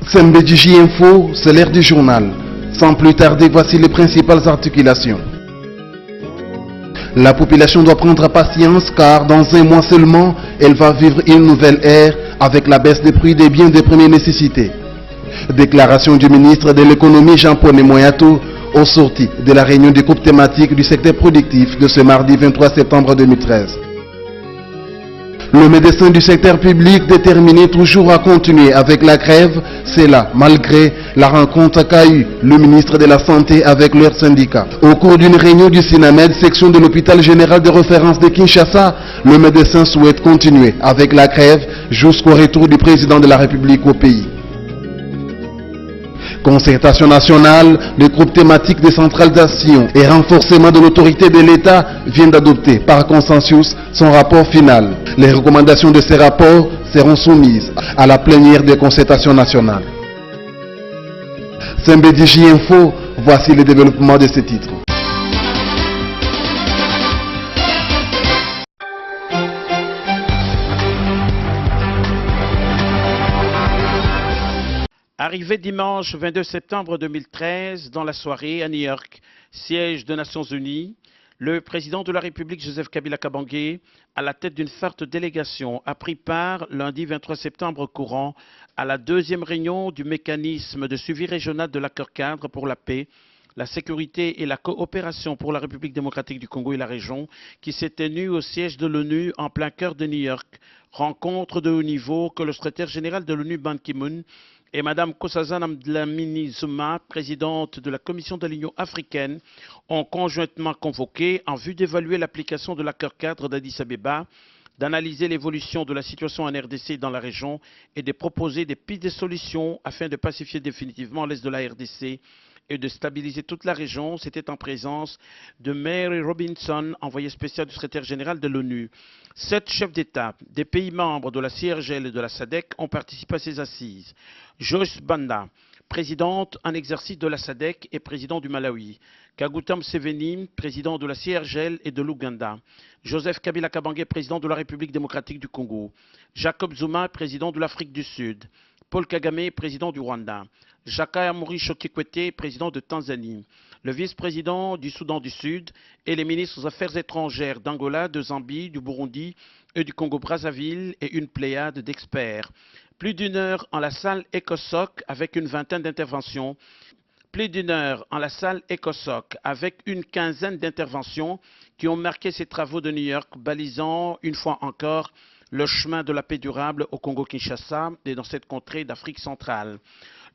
CNBJ Info, c'est l'heure du journal. Sans plus tarder, voici les principales articulations. La population doit prendre patience car dans un mois seulement, elle va vivre une nouvelle ère avec la baisse des prix des biens de première nécessité. Déclaration du ministre de l'économie Jean-Paul Moyato au sorti de la réunion du groupe thématique du secteur productif de ce mardi 23 septembre 2013. Le médecin du secteur public déterminé toujours à continuer avec la grève, c'est là malgré la rencontre qu'a eue le ministre de la Santé avec leur syndicat. Au cours d'une réunion du SINAMED, section de l'hôpital général de référence de Kinshasa, le médecin souhaite continuer avec la grève jusqu'au retour du président de la République au pays. Concertation nationale, le groupe thématique décentralisation et renforcement de l'autorité de l'État vient d'adopter par consensus son rapport final. Les recommandations de ces rapports seront soumises à la plénière de concertation nationale. CNBJ Info, voici le développement de ces titres. Arrivé dimanche 22 septembre 2013 dans la soirée à New York, siège des Nations Unies, le président de la République Joseph Kabila Kabange, à la tête d'une forte délégation, a pris part lundi 23 septembre courant à la deuxième réunion du mécanisme de suivi régional de l'accord-cadre pour la paix, la sécurité et la coopération pour la République démocratique du Congo et la région, qui s'est tenue au siège de l'ONU en plein cœur de New York. Rencontre de haut niveau que le secrétaire général de l'ONU Ban Ki-moon et Mme Nkosazana Dlamini Zuma, présidente de la Commission de l'Union africaine, ont conjointement convoqué en vue d'évaluer l'application de l'accord-cadre d'Addis Abeba, d'analyser l'évolution de la situation en RDC et dans la région et de proposer des pistes de solutions afin de pacifier définitivement l'est de la RDC et de stabiliser toute la région. C'était en présence de Mary Robinson, envoyée spéciale du secrétaire général de l'ONU. 7 chefs d'État des pays membres de la CIRGL et de la SADC ont participé à ces assises. Joyce Banda, présidente en exercice de la SADC et président du Malawi. Kaguta Museveni, président de la CIRGL et de l'Ouganda. Joseph Kabila Kabange, président de la République démocratique du Congo. Jacob Zuma, président de l'Afrique du Sud. Paul Kagame, président du Rwanda. Jakaya Mrisho Kikwete, président de Tanzanie. Le vice-président du Soudan du Sud et les ministres des Affaires étrangères d'Angola, de Zambie, du Burundi et du Congo-Brazzaville et une pléiade d'experts. Plus d'une heure en la salle ECOSOC avec une vingtaine d'interventions. Plus d'une heure en la salle ECOSOC avec une quinzaine d'interventions qui ont marqué ces travaux de New York, balisant une fois encore le chemin de la paix durable au Congo-Kinshasa et dans cette contrée d'Afrique centrale.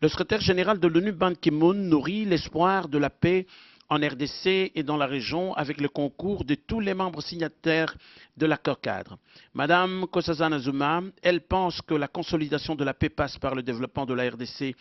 Le secrétaire général de l'ONU, Ban Ki-moon, nourrit l'espoir de la paix en RDC et dans la région avec le concours de tous les membres signataires de l'accord-cadre. Madame Nkosazana Zuma, elle pense que la consolidation de la paix passe par le développement de la RDC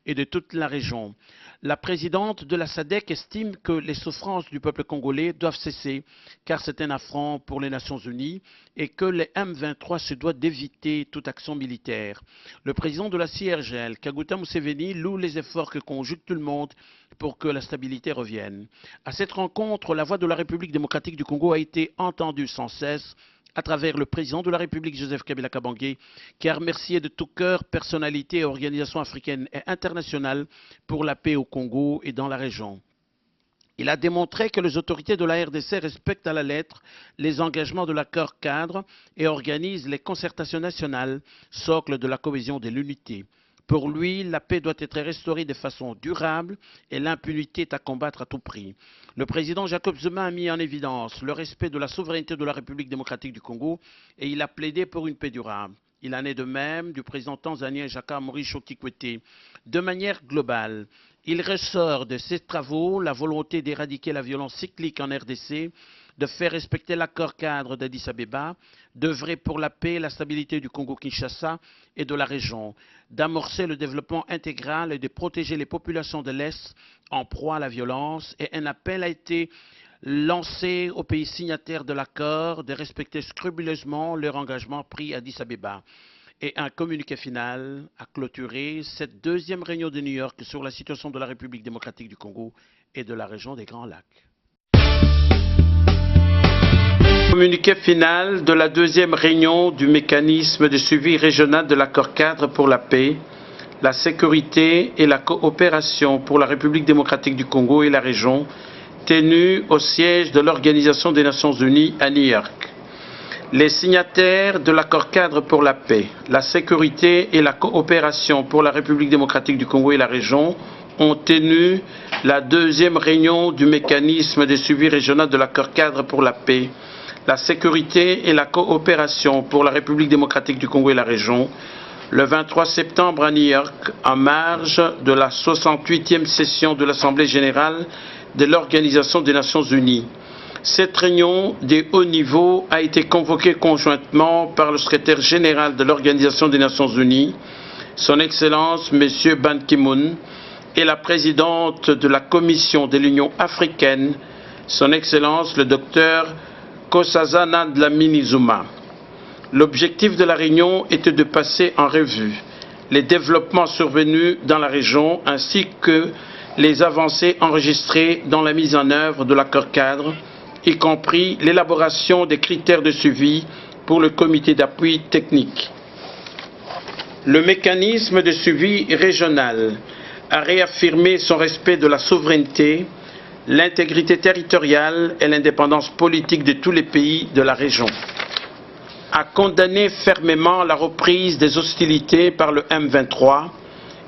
et de toute la région. La présidente de la SADC estime que les souffrances du peuple congolais doivent cesser car c'est un affront pour les Nations Unies et que les M23 se doivent d'éviter toute action militaire. Le président de la CIRGL, Kaguta Museveni, loue les efforts que conjugue tout le monde pour que la stabilité revienne. À cette rencontre, la voix de la République démocratique du Congo a été entendue sans cesse à travers le président de la République, Joseph Kabila Kabange, qui a remercié de tout cœur personnalités et organisations africaines et internationales pour la paix au Congo et dans la région. Il a démontré que les autorités de la RDC respectent à la lettre les engagements de l'accord cadre et organisent les concertations nationales, socle de la cohésion et de l'unité. Pour lui, la paix doit être restaurée de façon durable et l'impunité est à combattre à tout prix. Le président Jacob Zuma a mis en évidence le respect de la souveraineté de la République démocratique du Congo et il a plaidé pour une paix durable. Il en est de même du président tanzanien Jakaya Mrisho Kikwete. De manière globale, il ressort de ces travaux la volonté d'éradiquer la violence cyclique en RDC, de faire respecter l'accord cadre d'Addis Abeba, d'œuvrer pour la paix et la stabilité du Congo-Kinshasa et de la région, d'amorcer le développement intégral et de protéger les populations de l'Est en proie à la violence. Et un appel a été lancé aux pays signataires de l'accord de respecter scrupuleusement leur engagement pris à Addis Abeba. Et un communiqué final a clôturé cette deuxième réunion de New York sur la situation de la République démocratique du Congo et de la région des Grands Lacs. Communiqué final de la deuxième réunion du mécanisme de suivi régional de l'accord cadre pour la paix, la sécurité et la coopération pour la République démocratique du Congo et la région, tenue au siège de l'Organisation des Nations Unies à New York. Les signataires de l'accord-cadre pour la paix, la sécurité et la coopération pour la République démocratique du Congo et la région ont tenu la deuxième réunion du mécanisme de suivi régional de l'accord-cadre pour la paix, la sécurité et la coopération pour la République démocratique du Congo et la région, le 23 septembre à New York, en marge de la 68e session de l'Assemblée générale de l'Organisation des Nations Unies. Cette réunion de haut niveau a été convoquée conjointement par le secrétaire général de l'Organisation des Nations Unies, Son Excellence M. Ban Ki-moon, et la présidente de la Commission de l'Union africaine, Son Excellence le Dr Nkosazana Dlamini-Zuma. L'objectif de la réunion était de passer en revue les développements survenus dans la région ainsi que les avancées enregistrées dans la mise en œuvre de l'accord-cadre, y compris l'élaboration des critères de suivi pour le comité d'appui technique. Le mécanisme de suivi régional a réaffirmé son respect de la souveraineté, l'intégrité territoriale et l'indépendance politique de tous les pays de la région, a condamné fermement la reprise des hostilités par le M23,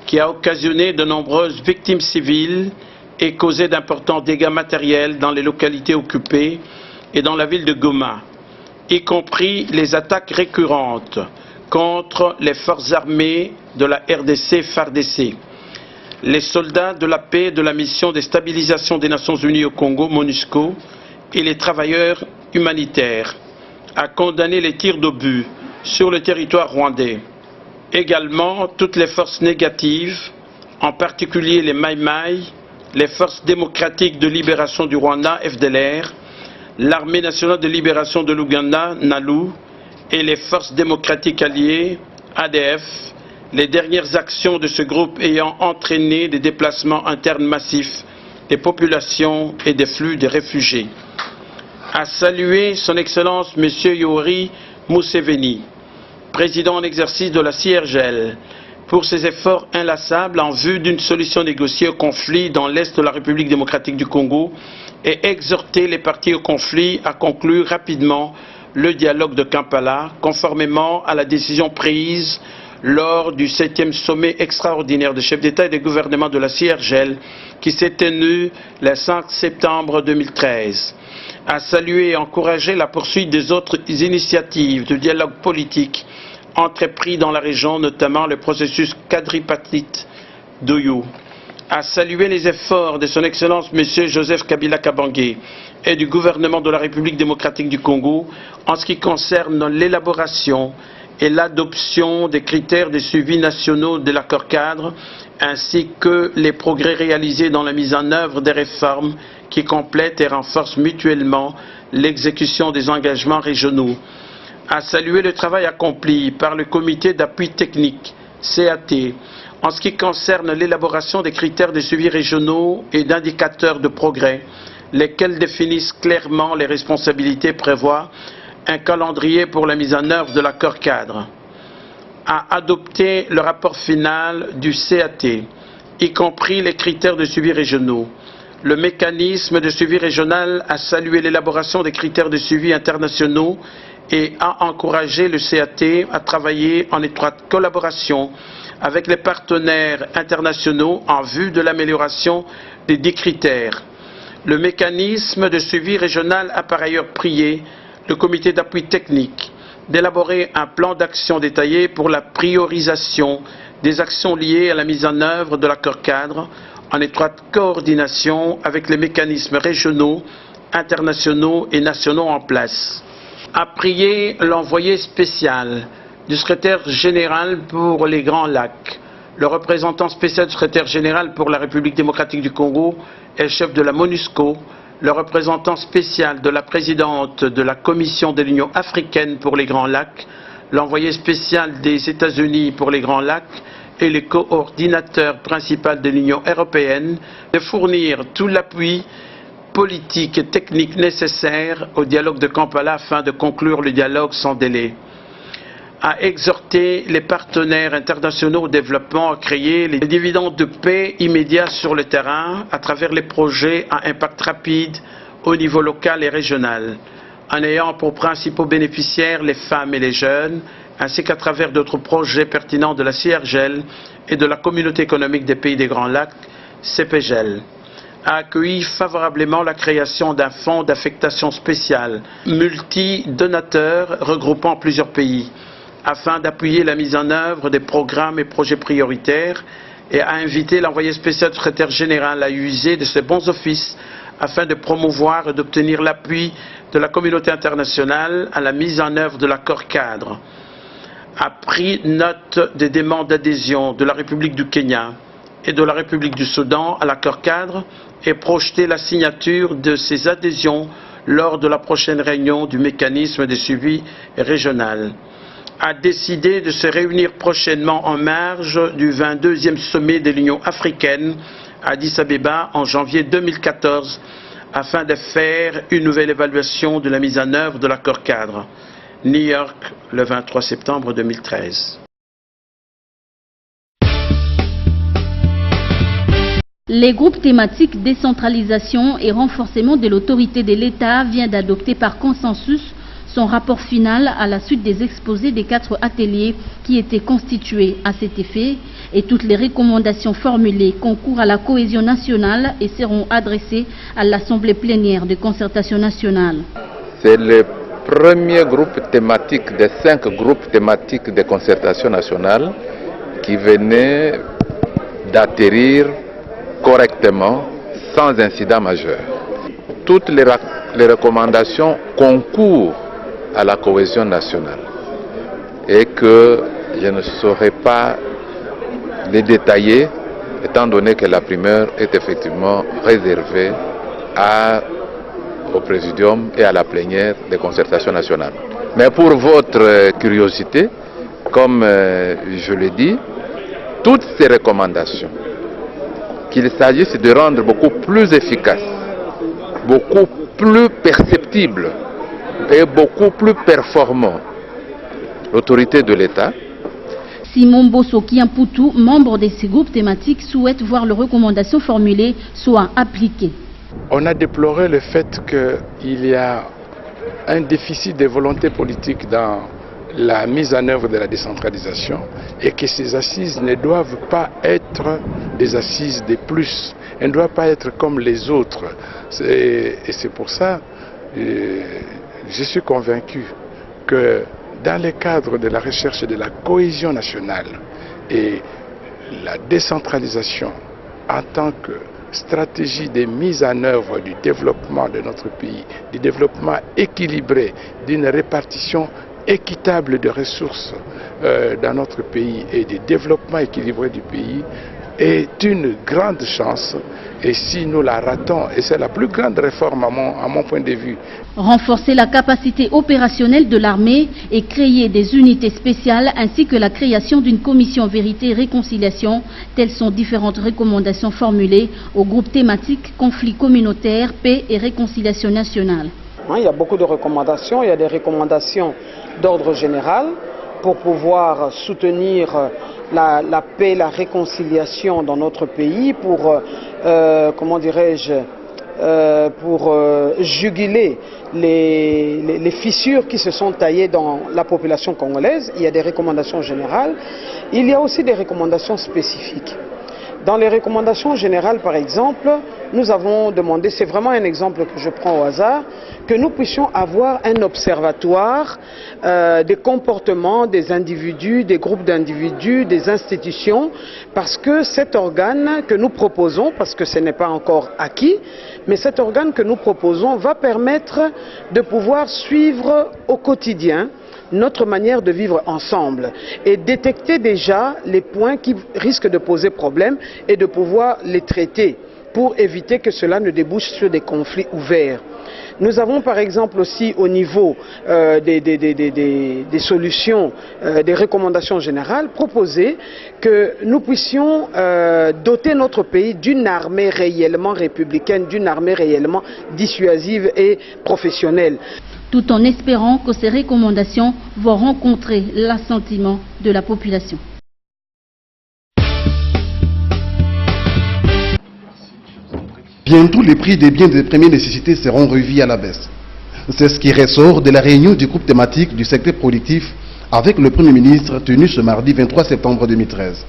qui a occasionné de nombreuses victimes civiles et causé d'importants dégâts matériels dans les localités occupées et dans la ville de Goma, y compris les attaques récurrentes contre les forces armées de la RDC FARDC, les soldats de la paix de la mission de stabilisation des Nations Unies au Congo, MONUSCO, et les travailleurs humanitaires, a condamné les tirs d'obus sur le territoire rwandais. Également, toutes les forces négatives, en particulier les Maï-Maï, les forces démocratiques de libération du Rwanda, FDLR, l'armée nationale de libération de l'Ouganda, NALU, et les forces démocratiques alliées, ADF, les dernières actions de ce groupe ayant entraîné des déplacements internes massifs des populations et des flux de réfugiés. A salué Son Excellence M. Yoweri Museveni, président en exercice de la CIRGL, pour ses efforts inlassables en vue d'une solution négociée au conflit dans l'est de la République démocratique du Congo et exhorté les parties au conflit à conclure rapidement le dialogue de Kampala, conformément à la décision prise lors du 7e sommet extraordinaire de chefs d'État et de gouvernement de la CIRGL qui s'est tenu le 5 septembre 2013. A salué et encouragé la poursuite des autres initiatives de dialogue politique entrepris dans la région, notamment le processus quadripartite d'Oyo. A salué les efforts de Son Excellence M. Joseph Kabila Kabange et du gouvernement de la République démocratique du Congo en ce qui concerne l'élaboration et l'adoption des critères de suivi nationaux de l'accord-cadre, ainsi que les progrès réalisés dans la mise en œuvre des réformes qui complètent et renforcent mutuellement l'exécution des engagements régionaux. A salué le travail accompli par le comité d'appui technique, CAT, en ce qui concerne l'élaboration des critères de suivi régionaux et d'indicateurs de progrès, lesquels définissent clairement les responsabilités et prévoient un calendrier pour la mise en œuvre de l'accord-cadre. A adopté le rapport final du CAT, y compris les critères de suivi régionaux. Le mécanisme de suivi régional a salué l'élaboration des critères de suivi internationaux et a encouragé le CAT à travailler en étroite collaboration avec les partenaires internationaux en vue de l'amélioration des 10 critères. Le mécanisme de suivi régional a par ailleurs prié le comité d'appui technique d'élaborer un plan d'action détaillé pour la priorisation des actions liées à la mise en œuvre de l'accord-cadre en étroite coordination avec les mécanismes régionaux, internationaux et nationaux en place. A prié l'envoyé spécial du secrétaire général pour les Grands Lacs, le représentant spécial du secrétaire général pour la République démocratique du Congo et le chef de la MONUSCO, le représentant spécial de la présidente de la Commission de l'Union africaine pour les Grands Lacs, l'envoyé spécial des États-Unis pour les Grands Lacs et le coordinateur principal de l'Union européenne, de fournir tout l'appui politique et technique nécessaire au dialogue de Kampala afin de conclure le dialogue sans délai. a exhorté les partenaires internationaux au développement à créer les dividendes de paix immédiats sur le terrain à travers les projets à impact rapide au niveau local et régional, en ayant pour principaux bénéficiaires les femmes et les jeunes, ainsi qu'à travers d'autres projets pertinents de la CIRGEL et de la Communauté économique des pays des Grands Lacs, CPGEL, a accueilli favorablement la création d'un fonds d'affectation spéciale multi-donateur regroupant plusieurs pays, afin d'appuyer la mise en œuvre des programmes et projets prioritaires, et a invité l'envoyé spécial du secrétaire général à user de ses bons offices afin de promouvoir et d'obtenir l'appui de la communauté internationale à la mise en œuvre de l'accord cadre. A pris note des demandes d'adhésion de la République du Kenya et de la République du Soudan à l'accord cadre et projeté la signature de ces adhésions lors de la prochaine réunion du mécanisme de suivi régional. A décidé de se réunir prochainement en marge du 22e sommet de l'Union africaine à Addis Abeba en janvier 2014 afin de faire une nouvelle évaluation de la mise en œuvre de l'accord cadre. New York, le 23 septembre 2013. Les groupes thématiques décentralisation et renforcement de l'autorité de l'État vient d'adopter par consensus son rapport final à la suite des exposés des 4 ateliers qui étaient constitués à cet effet, et toutes les recommandations formulées concourent à la cohésion nationale et seront adressées à l'Assemblée plénière de concertation nationale. C'est le premier groupe thématique des 5 groupes thématiques de concertation nationale qui venait d'atterrir correctement, sans incident majeur. Toutes les recommandations concourent à la cohésion nationale et que je ne saurais pas les détailler étant donné que la primeur est effectivement réservée au Présidium et à la plénière des concertations nationales. Mais pour votre curiosité, comme je l'ai dit, toutes ces recommandations, qu'il s'agisse de rendre beaucoup plus efficace, beaucoup plus perceptible et beaucoup plus performant l'autorité de l'État. Simon Bosso Kiamputu, membre de ces groupes thématiques, souhaite voir les recommandations formulées soient appliquées. On a déploré le fait qu'il y a un déficit de volonté politique dans la mise en œuvre de la décentralisation et que ces assises ne doivent pas être des assises de plus, elles ne doivent pas être comme les autres. Et c'est pour ça que je suis convaincu que dans le cadre de la recherche de la cohésion nationale et la décentralisation en tant que stratégie de mise en œuvre du développement de notre pays, du développement équilibré, d'une répartition équitable de ressources dans notre pays et du développement équilibré du pays est une grande chance. Et si nous la ratons, et c'est la plus grande réforme à mon point de vue. Renforcer la capacité opérationnelle de l'armée et créer des unités spéciales ainsi que la création d'une commission vérité et réconciliation, telles sont différentes recommandations formulées au groupe thématique conflit communautaire, paix et réconciliation nationale. Il y a beaucoup de recommandations, il y a des recommandations d'ordre général pour pouvoir soutenir la paix, la réconciliation dans notre pays, pour, comment dirais-je, pour juguler les fissures qui se sont taillées dans la population congolaise. Il y a des recommandations générales, il y a aussi des recommandations spécifiques. Dans les recommandations générales, par exemple, nous avons demandé, c'est vraiment un exemple que je prends au hasard, que nous puissions avoir un observatoire des comportements des individus, des groupes d'individus, des institutions, parce que cet organe que nous proposons, parce que ce n'est pas encore acquis, mais cet organe que nous proposons va permettre de pouvoir suivre au quotidien notre manière de vivre ensemble et détecter déjà les points qui risquent de poser problème et de pouvoir les traiter pour éviter que cela ne débouche sur des conflits ouverts. Nous avons par exemple aussi au niveau des solutions, des recommandations générales, proposé que nous puissions doter notre pays d'une armée réellement républicaine, d'une armée réellement dissuasive et professionnelle. tout en espérant que ces recommandations vont rencontrer l'assentiment de la population. Bientôt, les prix des biens de première nécessité seront revus à la baisse. C'est ce qui ressort de la réunion du groupe thématique du secteur productif avec le Premier ministre tenu ce mardi 23 septembre 2013.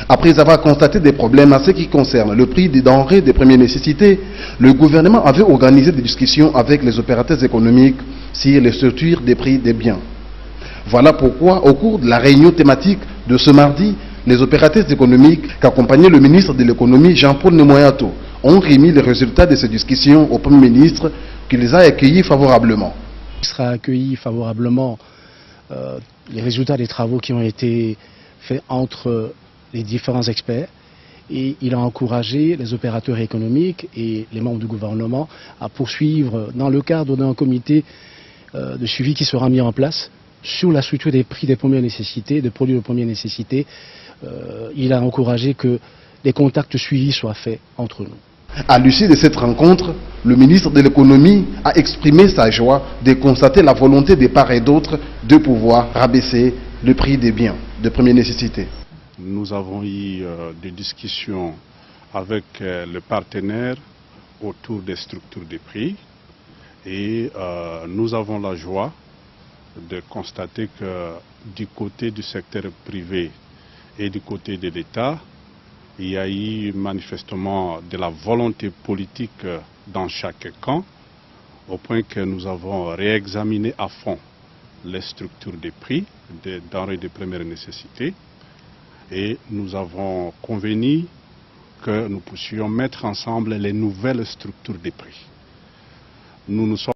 Après avoir constaté des problèmes à ce qui concerne le prix des denrées de première nécessité, le gouvernement avait organisé des discussions avec les opérateurs économiques sur les structures des prix des biens. Voilà pourquoi, au cours de la réunion thématique de ce mardi, les opérateurs économiques qu'accompagnait le ministre de l'économie Jean-Paul Nemoyato ont remis les résultats de ces discussions au Premier ministre qui les a accueillis favorablement. Il sera accueilli favorablement les résultats des travaux qui ont été faits entre les différents experts et il a encouragé les opérateurs économiques et les membres du gouvernement à poursuivre dans le cadre d'un comité de suivi qui sera mis en place sur la structure des prix des premières nécessités, des produits de première nécessité. Il a encouragé que les contacts suivis soient faits entre nous. À l'issue de cette rencontre, le ministre de l'économie a exprimé sa joie de constater la volonté de part et d'autre de pouvoir rabaisser le prix des biens de première nécessité. Nous avons eu des discussions avec le partenaire autour des structures des prix et nous avons la joie de constater que du côté du secteur privé et du côté de l'État, il y a eu manifestement de la volonté politique dans chaque camp, au point que nous avons réexaminé à fond les structures des prix des denrées de première nécessité et nous avons convenu que nous puissions mettre ensemble les nouvelles structures des prix. Nous nous sommes